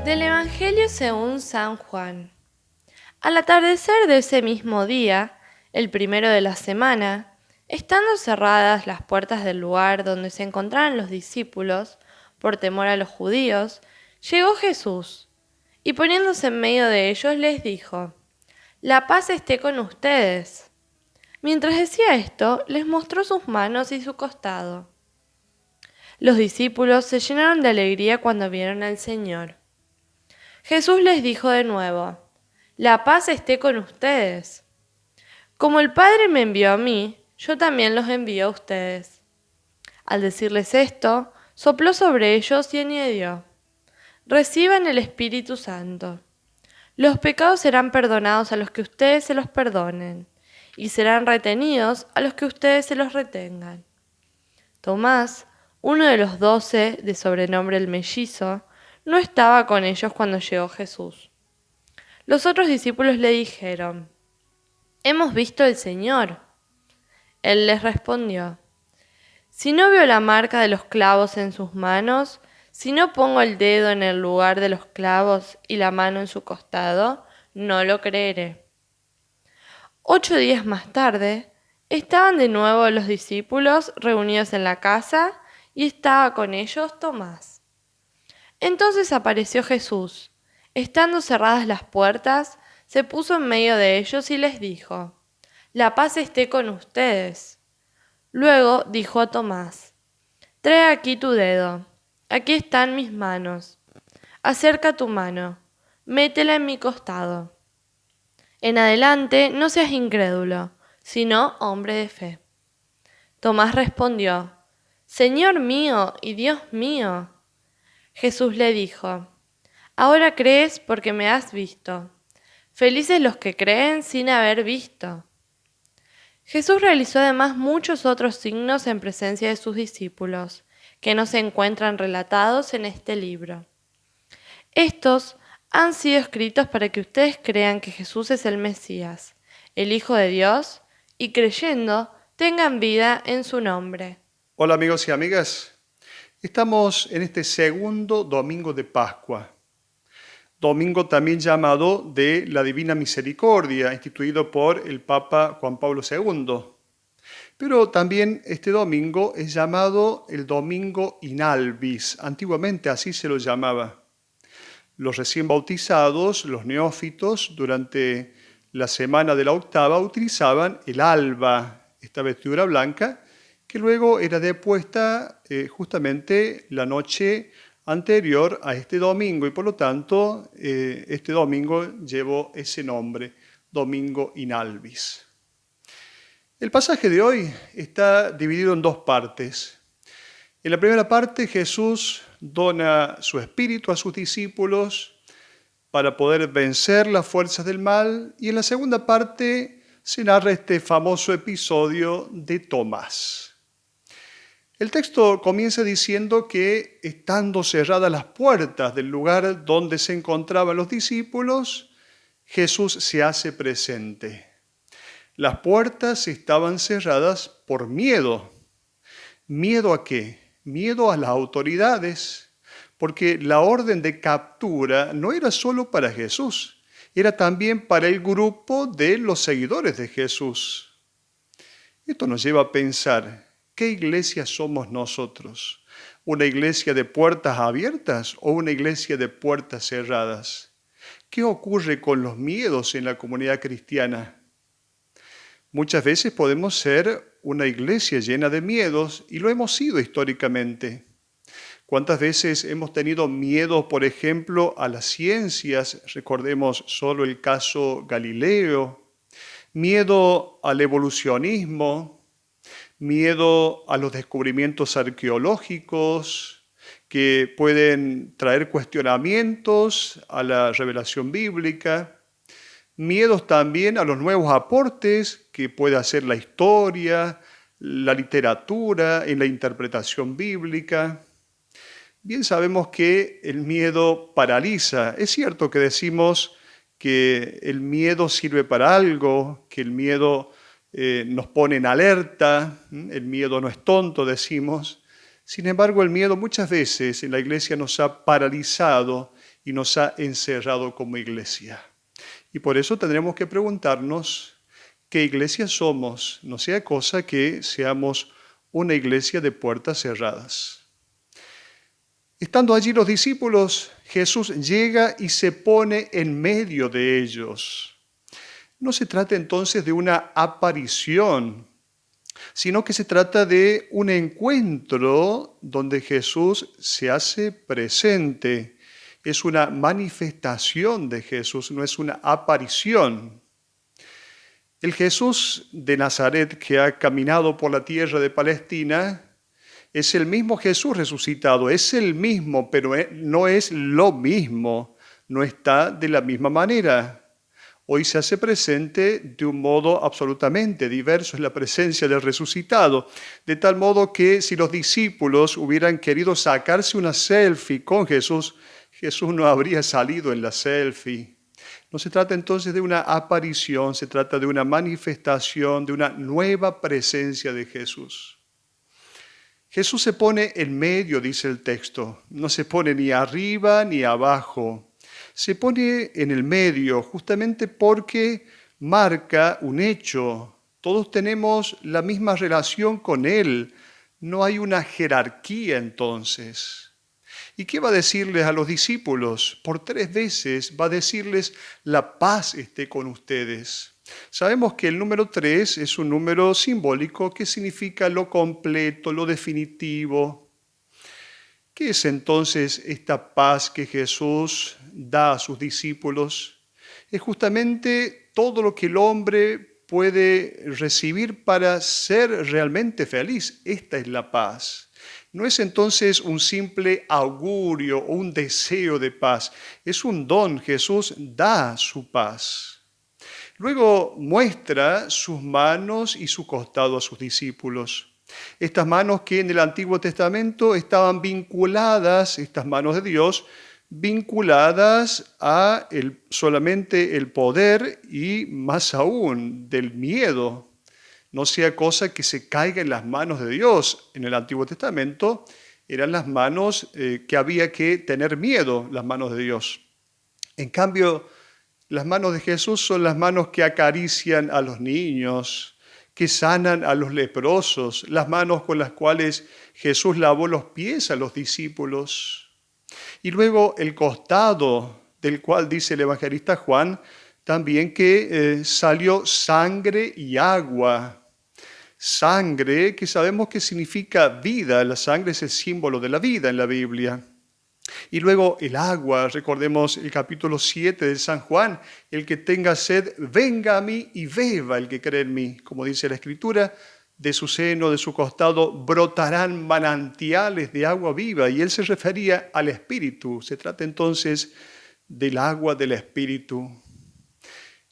Del Evangelio según San Juan. Al atardecer de ese mismo día, el primero de la semana, estando cerradas las puertas del lugar donde se encontraban los discípulos, por temor a los judíos, llegó Jesús, y poniéndose en medio de ellos les dijo: «La paz esté con ustedes». Mientras decía esto, les mostró sus manos y su costado. Los discípulos se llenaron de alegría cuando vieron al Señor. Jesús les dijo de nuevo: «La paz esté con ustedes. Como el Padre me envió a mí, yo también los envío a ustedes». Al decirles esto, sopló sobre ellos y añadió: «Reciban el Espíritu Santo. Los pecados serán perdonados a los que ustedes se los perdonen, y serán retenidos a los que ustedes se los retengan». Tomás, uno de los 12, de sobrenombre el Mellizo, no estaba con ellos cuando llegó Jesús. Los otros discípulos le dijeron: «Hemos visto al Señor». Él les respondió: «Si no veo la marca de los clavos en sus manos, si no pongo el dedo en el lugar de los clavos y la mano en su costado, no lo creeré». 8 días más tarde, estaban de nuevo los discípulos reunidos en la casa y estaba con ellos Tomás. Entonces apareció Jesús. Estando cerradas las puertas, se puso en medio de ellos y les dijo: «La paz esté con ustedes». Luego dijo a Tomás: «Trae aquí tu dedo. Aquí están mis manos. Acerca tu mano. Métela en mi costado. En adelante no seas incrédulo, sino hombre de fe». Tomás respondió: «Señor mío y Dios mío». Jesús le dijo: «Ahora crees porque me has visto. Felices los que creen sin haber visto». Jesús realizó además muchos otros signos en presencia de sus discípulos, que no se encuentran relatados en este libro. Estos han sido escritos para que ustedes crean que Jesús es el Mesías, el Hijo de Dios, y creyendo tengan vida en su nombre. Hola amigos y amigas, estamos en este segundo domingo de Pascua, domingo también llamado de la Divina Misericordia, instituido por el Papa Juan Pablo II. Pero también este domingo es llamado el Domingo in Albis, antiguamente así se lo llamaba. Los recién bautizados, los neófitos, durante la semana de la octava utilizaban el alba, esta vestidura blanca, que luego era depuesta justamente la noche anterior a este domingo y por lo tanto este domingo llevó ese nombre, Domingo in Albis. El pasaje de hoy está dividido en dos partes. En la primera parte Jesús dona su espíritu a sus discípulos para poder vencer las fuerzas del mal y en la segunda parte se narra este famoso episodio de Tomás. El texto comienza diciendo que estando cerradas las puertas del lugar donde se encontraban los discípulos, Jesús se hace presente. Las puertas estaban cerradas por miedo. ¿Miedo a qué? Miedo a las autoridades, porque la orden de captura no era solo para Jesús, era también para el grupo de los seguidores de Jesús. Esto nos lleva a pensar, ¿qué iglesia somos nosotros? ¿Una iglesia de puertas abiertas o una iglesia de puertas cerradas? ¿Qué ocurre con los miedos en la comunidad cristiana? Muchas veces podemos ser una iglesia llena de miedos y lo hemos sido históricamente. ¿Cuántas veces hemos tenido miedo, por ejemplo, a las ciencias? Recordemos solo el caso Galileo. Miedo al evolucionismo, miedo a los descubrimientos arqueológicos que pueden traer cuestionamientos a la revelación bíblica. Miedos también a los nuevos aportes que puede hacer la historia, la literatura, en la interpretación bíblica. Bien sabemos que el miedo paraliza. Es cierto que decimos que el miedo sirve para algo, que el miedo nos pone en alerta, el miedo no es tonto, decimos. Sin embargo, el miedo muchas veces en la iglesia nos ha paralizado y nos ha encerrado como iglesia. Y por eso tendremos que preguntarnos qué iglesia somos, no sea cosa que seamos una iglesia de puertas cerradas. Estando allí los discípulos, Jesús llega y se pone en medio de ellos. No se trata entonces de una aparición, sino que se trata de un encuentro donde Jesús se hace presente. Es una manifestación de Jesús, no es una aparición. El Jesús de Nazaret que ha caminado por la tierra de Palestina es el mismo Jesús resucitado, es el mismo, pero no es lo mismo, no está de la misma manera. Hoy se hace presente de un modo absolutamente diverso, es la presencia del resucitado, de tal modo que si los discípulos hubieran querido sacarse una selfie con Jesús, Jesús no habría salido en la selfie. No se trata entonces de una aparición, se trata de una manifestación, de una nueva presencia de Jesús. Jesús se pone en medio, dice el texto, no se pone ni arriba ni abajo. Se pone en el medio justamente porque marca un hecho. Todos tenemos la misma relación con Él. No hay una jerarquía entonces. ¿Y qué va a decirles a los discípulos? Por 3 veces va a decirles, la paz esté con ustedes. Sabemos que el número 3 es un número simbólico que significa lo completo, lo definitivo. ¿Qué es entonces esta paz que Jesús da a sus discípulos? Es justamente todo lo que el hombre puede recibir para ser realmente feliz. Esta es la paz. No es entonces un simple augurio o un deseo de paz. Es un don. Jesús da su paz. Luego muestra sus manos y su costado a sus discípulos. Estas manos que en el Antiguo Testamento estaban vinculadas, estas manos de Dios, vinculadas a solamente el poder y más aún del miedo. No sea cosa que se caiga en las manos de Dios. En el Antiguo Testamento eran las manos que había que tener miedo, las manos de Dios. En cambio, las manos de Jesús son las manos que acarician a los niños, que sanan a los leprosos, las manos con las cuales Jesús lavó los pies a los discípulos. Y luego el costado, del cual dice el evangelista Juan, también que salió sangre y agua. Sangre que sabemos que significa vida, la sangre es el símbolo de la vida en la Biblia. Y luego el agua, recordemos el capítulo 7 de San Juan, el que tenga sed, venga a mí y beba el que cree en mí. Como dice la Escritura, de su seno, de su costado, brotarán manantiales de agua viva. Y él se refería al Espíritu. Se trata entonces del agua del Espíritu.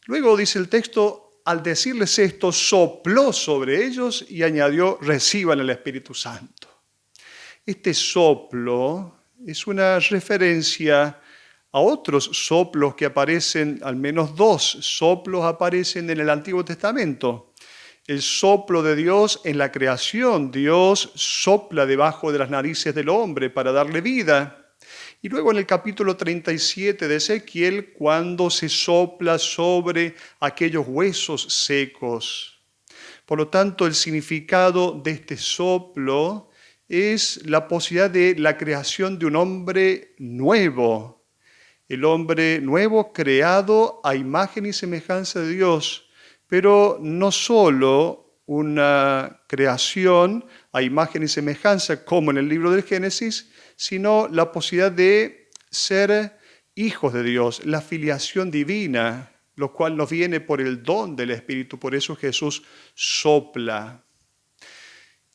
Luego dice el texto, al decirles esto, sopló sobre ellos y añadió, reciban el Espíritu Santo. Este soplo es una referencia a otros soplos que aparecen, al menos 2 soplos aparecen en el Antiguo Testamento. El soplo de Dios en la creación. Dios sopla debajo de las narices del hombre para darle vida. Y luego en el capítulo 37 de Ezequiel, cuando se sopla sobre aquellos huesos secos. Por lo tanto, el significado de este soplo es la posibilidad de la creación de un hombre nuevo. El hombre nuevo creado a imagen y semejanza de Dios, pero no solo una creación a imagen y semejanza como en el libro del Génesis, sino la posibilidad de ser hijos de Dios, la filiación divina, lo cual nos viene por el don del Espíritu. Por eso Jesús sopla.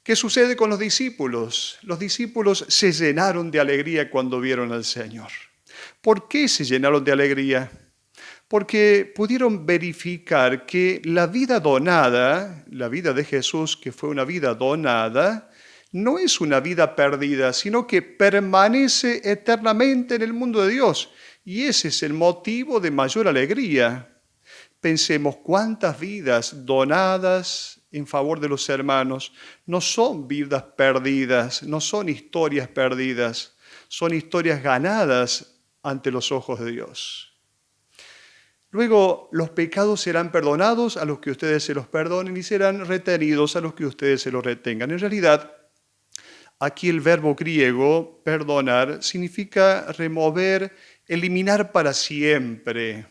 ¿Qué sucede con los discípulos? Los discípulos se llenaron de alegría cuando vieron al Señor. ¿Por qué se llenaron de alegría? Porque pudieron verificar que la vida donada, la vida de Jesús, que fue una vida donada, no es una vida perdida, sino que permanece eternamente en el mundo de Dios. Y ese es el motivo de mayor alegría. Pensemos cuántas vidas donadas en favor de los hermanos no son vidas perdidas, no son historias perdidas, son historias ganadas ante los ojos de Dios. Luego, los pecados serán perdonados a los que ustedes se los perdonen y serán retenidos a los que ustedes se los retengan. En realidad, aquí el verbo griego, perdonar, significa remover, eliminar para siempre.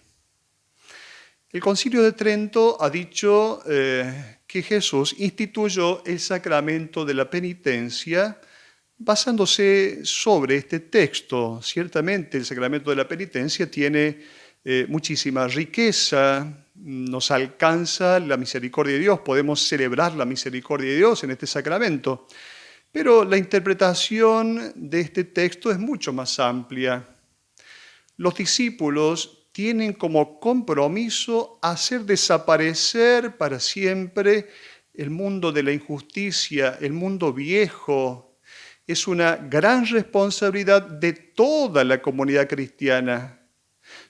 El Concilio de Trento ha dicho que Jesús instituyó el sacramento de la penitencia basándose sobre este texto. Ciertamente el sacramento de la penitencia tiene muchísima riqueza, nos alcanza la misericordia de Dios, podemos celebrar la misericordia de Dios en este sacramento, pero la interpretación de este texto es mucho más amplia. Los discípulos tienen como compromiso hacer desaparecer para siempre el mundo de la injusticia, el mundo viejo. Es una gran responsabilidad de toda la comunidad cristiana,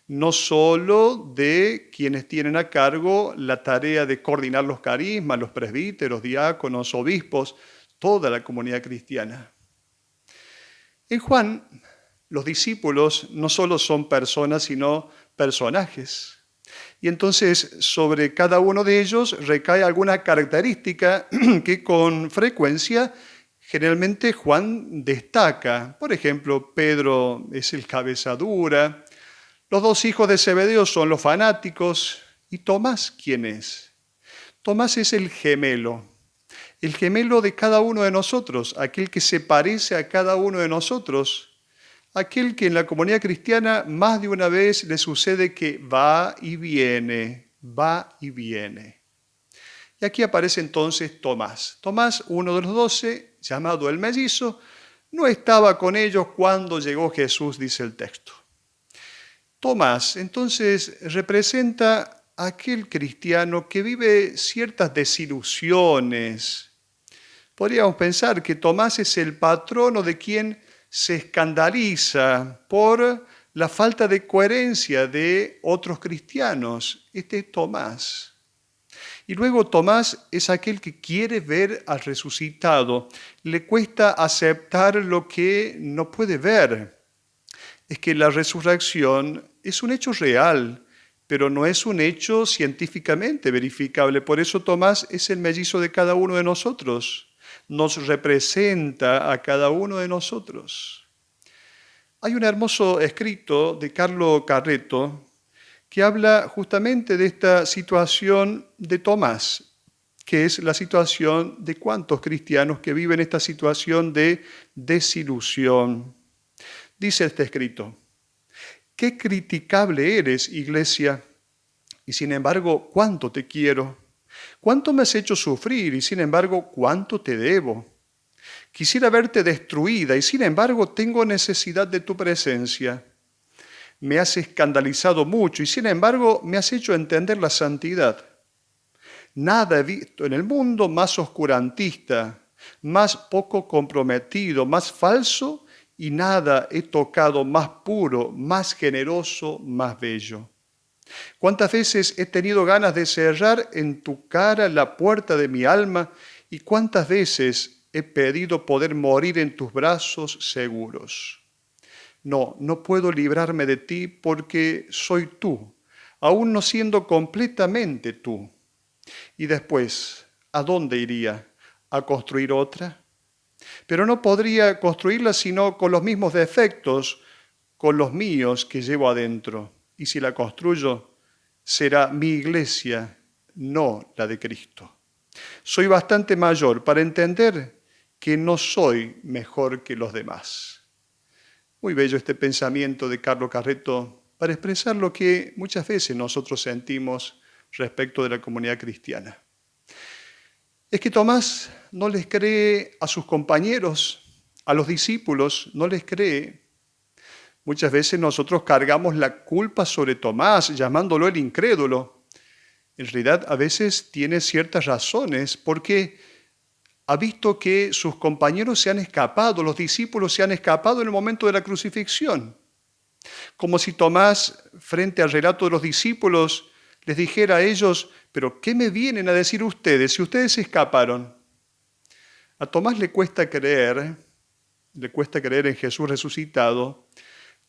no solo de quienes tienen a cargo la tarea de coordinar los carismas, los presbíteros, diáconos, obispos, toda la comunidad cristiana. En Juan, los discípulos no solo son personas, sino personajes. Y entonces sobre cada uno de ellos recae alguna característica que con frecuencia, generalmente Juan destaca. Por ejemplo, Pedro es el cabeza dura, los dos hijos de Zebedeo son los fanáticos. ¿Y Tomás quién es? Tomás es el gemelo de cada uno de nosotros, aquel que se parece a cada uno de nosotros. Aquel que en la comunidad cristiana más de una vez le sucede que va y viene, va y viene. Y aquí aparece entonces Tomás. Tomás, uno de los 12, llamado el mellizo, no estaba con ellos cuando llegó Jesús, dice el texto. Tomás, entonces, representa a aquel cristiano que vive ciertas desilusiones. Podríamos pensar que Tomás es el patrono de quien se escandaliza por la falta de coherencia de otros cristianos. Este es Tomás. Y luego Tomás es aquel que quiere ver al resucitado. Le cuesta aceptar lo que no puede ver. Es que la resurrección es un hecho real, pero no es un hecho científicamente verificable. Por eso Tomás es el mellizo de cada uno de nosotros. Nos representa a cada uno de nosotros. Hay un hermoso escrito de Carlo Carretto que habla justamente de esta situación de Tomás, que es la situación de cuántos cristianos que viven esta situación de desilusión. Dice este escrito: «Qué criticable eres, Iglesia, y sin embargo, cuánto te quiero. Cuánto me has hecho sufrir y sin embargo, cuánto te debo. Quisiera verte destruida y sin embargo tengo necesidad de tu presencia. Me has escandalizado mucho y sin embargo me has hecho entender la santidad. Nada he visto en el mundo más oscurantista, más poco comprometido, más falso y nada he tocado más puro, más generoso, más bello. ¿Cuántas veces he tenido ganas de cerrar en tu cara la puerta de mi alma y cuántas veces he pedido poder morir en tus brazos seguros? No puedo librarme de ti porque soy tú, aún no siendo completamente tú. Y después, ¿a dónde iría? ¿A construir otra? Pero no podría construirla sino con los mismos defectos, con los míos que llevo adentro. Y si la construyo, será mi iglesia, no la de Cristo. Soy bastante mayor para entender que no soy mejor que los demás». Muy bello este pensamiento de Carlo Carretto para expresar lo que muchas veces nosotros sentimos respecto de la comunidad cristiana. Es que Tomás no les cree a sus compañeros, a los discípulos, no les cree. Muchas veces nosotros cargamos la culpa sobre Tomás, llamándolo el incrédulo. En realidad, a veces tiene ciertas razones, porque ha visto que sus compañeros se han escapado, los discípulos se han escapado en el momento de la crucifixión. Como si Tomás, frente al relato de los discípulos, les dijera a ellos: «¿Pero qué me vienen a decir ustedes si ustedes se escaparon?». A Tomás le cuesta creer en Jesús resucitado,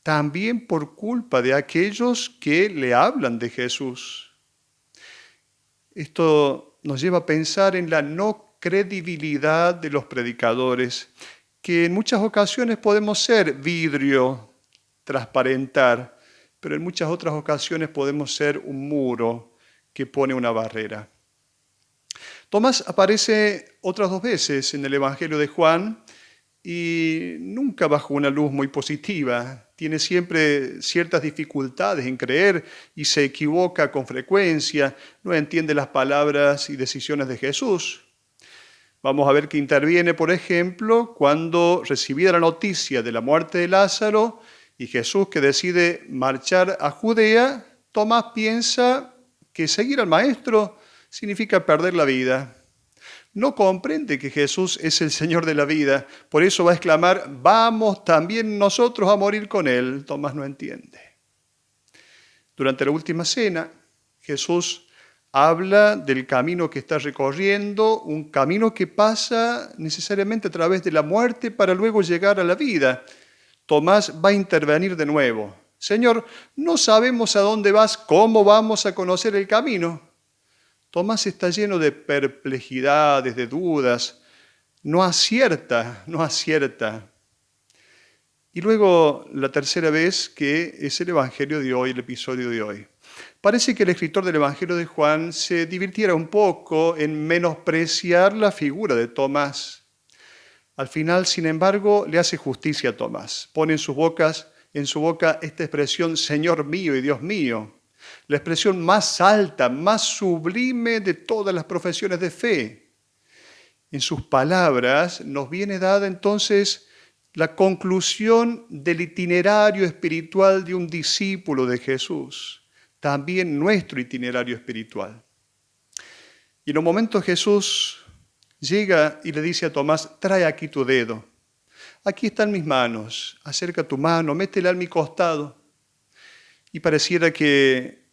también por culpa de aquellos que le hablan de Jesús. Esto nos lleva a pensar en la no credibilidad de los predicadores, que en muchas ocasiones podemos ser vidrio, transparentar, pero en muchas otras ocasiones podemos ser un muro que pone una barrera. Tomás aparece otras 2 veces en el Evangelio de Juan y nunca bajo una luz muy positiva. Tiene siempre ciertas dificultades en creer y se equivoca con frecuencia, no entiende las palabras y decisiones de Jesús. Vamos a ver que interviene, por ejemplo, cuando recibida la noticia de la muerte de Lázaro y Jesús que decide marchar a Judea, Tomás piensa que seguir al Maestro significa perder la vida. No comprende que Jesús es el Señor de la vida, por eso va a exclamar, vamos también nosotros a morir con Él. Tomás no entiende. Durante la última cena, Jesús habla del camino que está recorriendo, un camino que pasa necesariamente a través de la muerte para luego llegar a la vida. Tomás va a intervenir de nuevo. Señor, no sabemos a dónde vas, ¿cómo vamos a conocer el camino? Tomás está lleno de perplejidades, de dudas, no acierta. Y luego la tercera vez que es el Evangelio de hoy, el episodio de hoy. Parece que el escritor del Evangelio de Juan se divirtiera un poco en menospreciar la figura de Tomás. Al final, sin embargo, le hace justicia a Tomás. Pone en su boca esta expresión, Señor mío y Dios mío. La expresión más alta, más sublime de todas las profesiones de fe. En sus palabras nos viene dada entonces la conclusión del itinerario espiritual de un discípulo de Jesús, también nuestro itinerario espiritual. Y en un momento Jesús llega y le dice a Tomás, trae aquí tu dedo, aquí están mis manos, acerca tu mano, métela en mi costado. Y pareciera que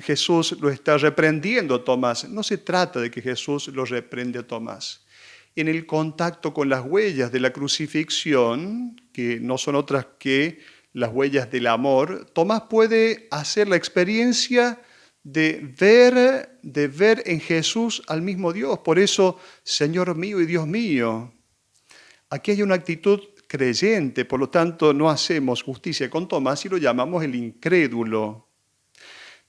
Jesús lo está reprendiendo a Tomás. No se trata de que Jesús lo reprende a Tomás. En el contacto con las huellas de la crucifixión, que no son otras que las huellas del amor, Tomás puede hacer la experiencia de ver en Jesús al mismo Dios. Por eso, Señor mío y Dios mío. Aquí hay una actitud creyente, por lo tanto no hacemos justicia con Tomás y lo llamamos el incrédulo.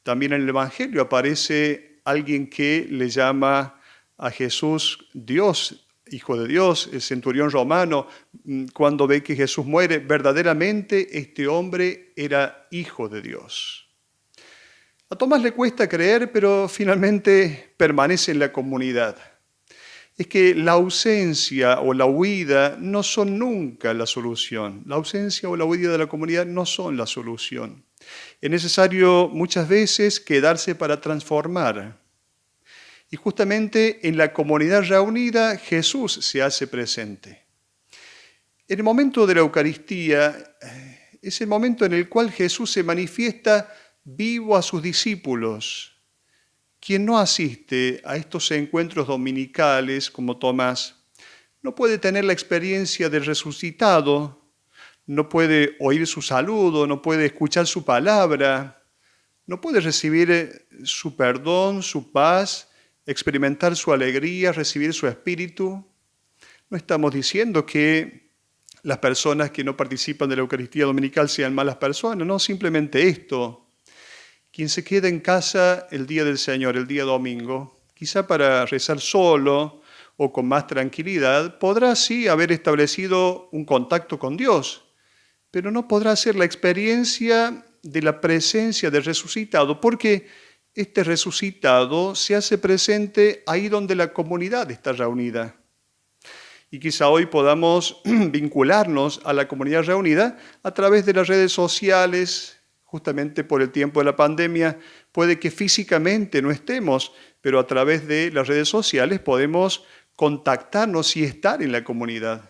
También en el Evangelio aparece alguien que le llama a Jesús Dios, Hijo de Dios, el centurión romano, cuando ve que Jesús muere, verdaderamente este hombre era Hijo de Dios. A Tomás le cuesta creer, pero finalmente permanece en la comunidad. Es que la ausencia o la huida no son nunca la solución. La ausencia o la huida de la comunidad no son la solución. Es necesario muchas veces quedarse para transformar. Y justamente en la comunidad reunida Jesús se hace presente. En el momento de la Eucaristía es el momento en el cual Jesús se manifiesta vivo a sus discípulos. Quien no asiste a estos encuentros dominicales como Tomás no puede tener la experiencia del resucitado, no puede oír su saludo, no puede escuchar su palabra, no puede recibir su perdón, su paz, experimentar su alegría, recibir su espíritu. No estamos diciendo que las personas que no participan de la Eucaristía Dominical sean malas personas, no, simplemente esto. Quien se queda en casa el día del Señor, el día domingo, quizá para rezar solo o con más tranquilidad, podrá sí haber establecido un contacto con Dios, pero no podrá hacer la experiencia de la presencia del resucitado, porque este resucitado se hace presente ahí donde la comunidad está reunida. Y quizá hoy podamos vincularnos a la comunidad reunida a través de las redes sociales. Justamente por el tiempo de la pandemia, puede que físicamente no estemos, pero a través de las redes sociales podemos contactarnos y estar en la comunidad.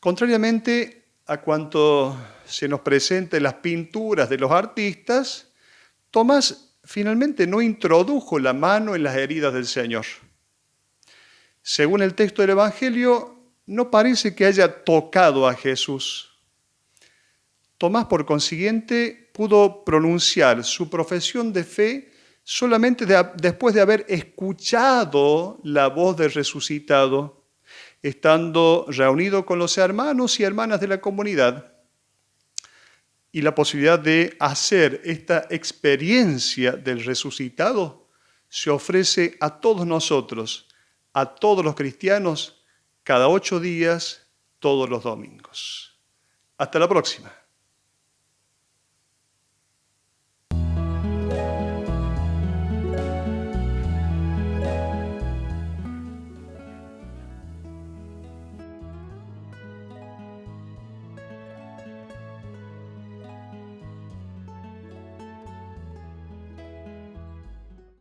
Contrariamente a cuanto se nos presenta en las pinturas de los artistas, Tomás finalmente no introdujo la mano en las heridas del Señor. Según el texto del Evangelio, no parece que haya tocado a Jesús. Tomás, por consiguiente, pudo pronunciar su profesión de fe solamente después de haber escuchado la voz del resucitado, estando reunido con los hermanos y hermanas de la comunidad. Y la posibilidad de hacer esta experiencia del resucitado se ofrece a todos nosotros, a todos los cristianos, cada 8 días, todos los domingos. Hasta la próxima.